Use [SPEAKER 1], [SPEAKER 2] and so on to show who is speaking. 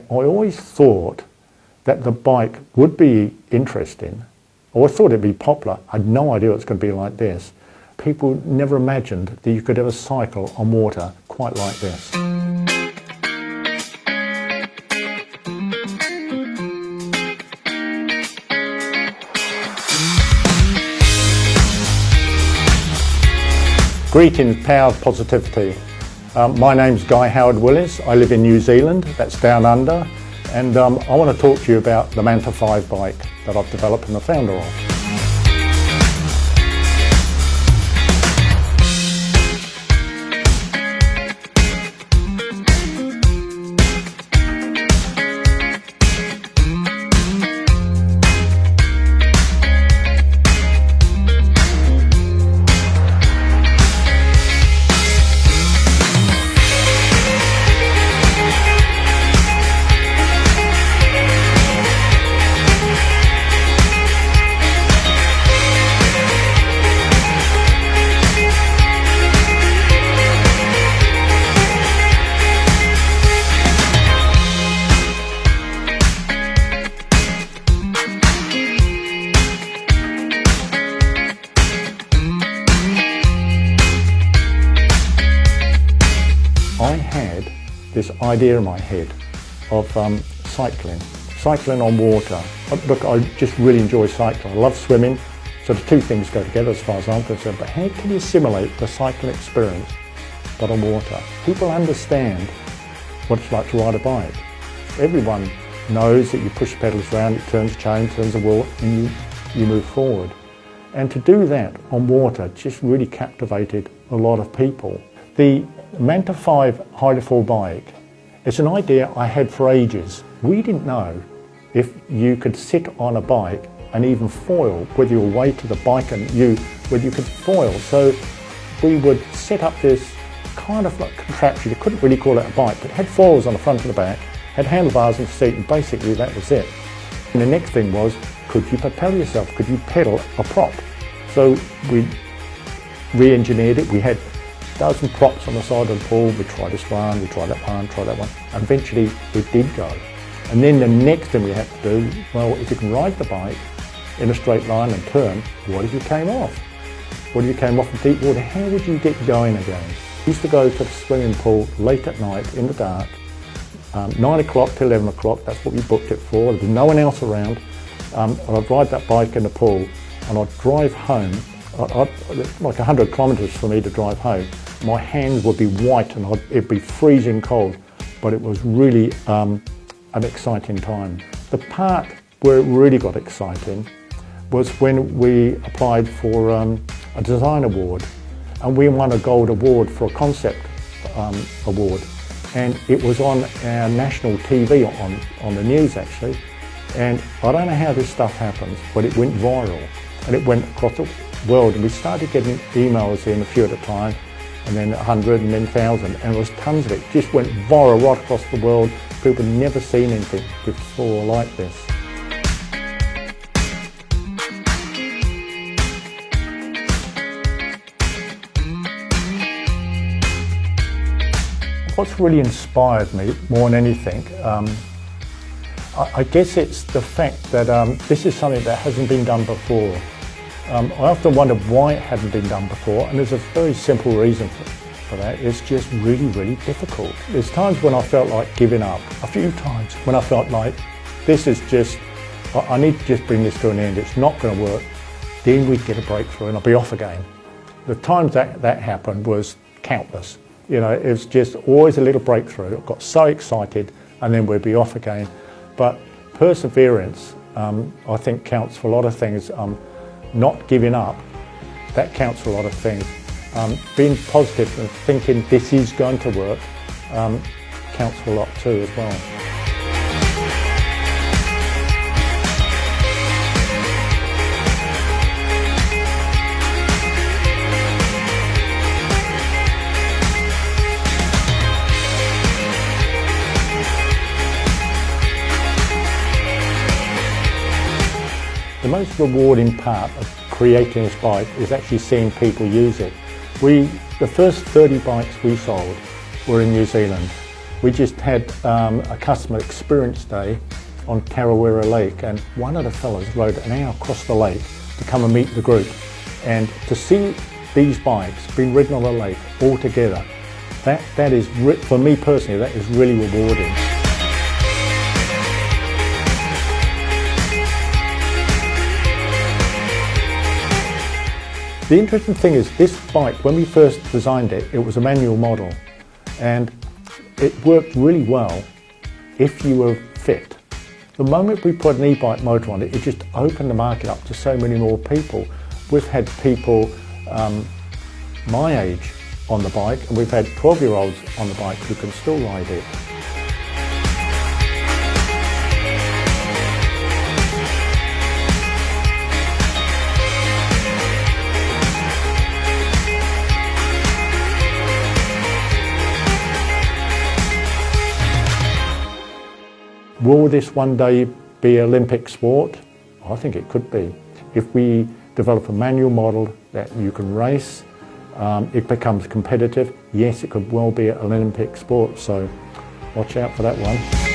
[SPEAKER 1] I always thought that the bike would be interesting. I always thought it'd be popular. I had no idea it was going to be like this. People never imagined that you could ever cycle on water quite like this. Greetings, power of positivity. My name's Guy Howard Willis. I live in New Zealand, that's down under, and I want to talk to you about the Manta 5 bike that I've developed and the founder of. I had this idea in my head of cycling on water. Look, I just really enjoy cycling. I love swimming, so the two things go together as far as I'm concerned. But how can you simulate the cycling experience but on water? People understand what it's like to ride a bike. Everyone knows that you push the pedals around, it turns the chain, turns the wheel, and you move forward. And to do that on water just really captivated a lot of people. The Manta 5 hydrofoil bike is an idea I had for ages. We didn't know if you could sit on a bike and even foil, whether you were weighted the bike and whether you could foil. So we would set up this kind of like contraption. You couldn't really call it a bike, but it had foils on the front and the back, had handlebars and seat, and basically that was it. And the next thing was, could you propel yourself? Could you pedal a prop? So we re-engineered it. We had a dozen props on the side of the pool. We tried this one, we tried that one, tried that one. And eventually it did go. And then the next thing we had to do, well, if you can ride the bike in a straight line and turn, what if you came off? What if you came off in deep water? How would you get going again? We used to go to the swimming pool late at night in the dark, 9 o'clock to 11 o'clock, that's what we booked it for. There was no one else around. And I'd ride that bike in the pool and I'd drive home. Like 100 kilometres for me to drive home. My hands would be white and it'd be freezing cold, but it was really an exciting time. The part where it really got exciting was when we applied for a design award, and we won a gold award for a concept award, and it was on our national TV, on the news actually, and I don't know how this stuff happens, but it went viral and it went across the world, and we started getting emails in a few at a time, and then 100 and then 1,000, and there was tons of it. Just went viral right across the world. People had never seen anything before like this. What's really inspired me more than anything, I guess it's the fact that this is something that hasn't been done before. I often wonder why it hadn't been done before, and there's a very simple reason for that. It's just really, really difficult. There's times when I felt like giving up, a few times when I felt like this is just, I need to just bring this to an end, it's not going to work. Then we'd get a breakthrough and I'd be off again. The times that happened was countless. You know, it was just always a little breakthrough. I got so excited and then we'd be off again. But perseverance, I think, counts for a lot of things. Not giving up, that counts for a lot of things. Being positive and thinking this is going to work counts for a lot too as well. The most rewarding part of creating this bike is actually seeing people use it. The first 30 bikes we sold were in New Zealand. We just had a customer experience day on Tarawera Lake, and one of the fellows rode an hour across the lake to come and meet the group. And to see these bikes being ridden on the lake all together, that is, for me personally, that is really rewarding. The interesting thing is, this bike, when we first designed it, it was a manual model, and it worked really well if you were fit. The moment we put an e-bike motor on it, it just opened the market up to so many more people. We've had people my age on the bike, and we've had 12-year-olds on the bike who can still ride it. Will this one day be an Olympic sport? I think it could be. If we develop a manual model that you can race, it becomes competitive. Yes, it could well be an Olympic sport, so watch out for that one.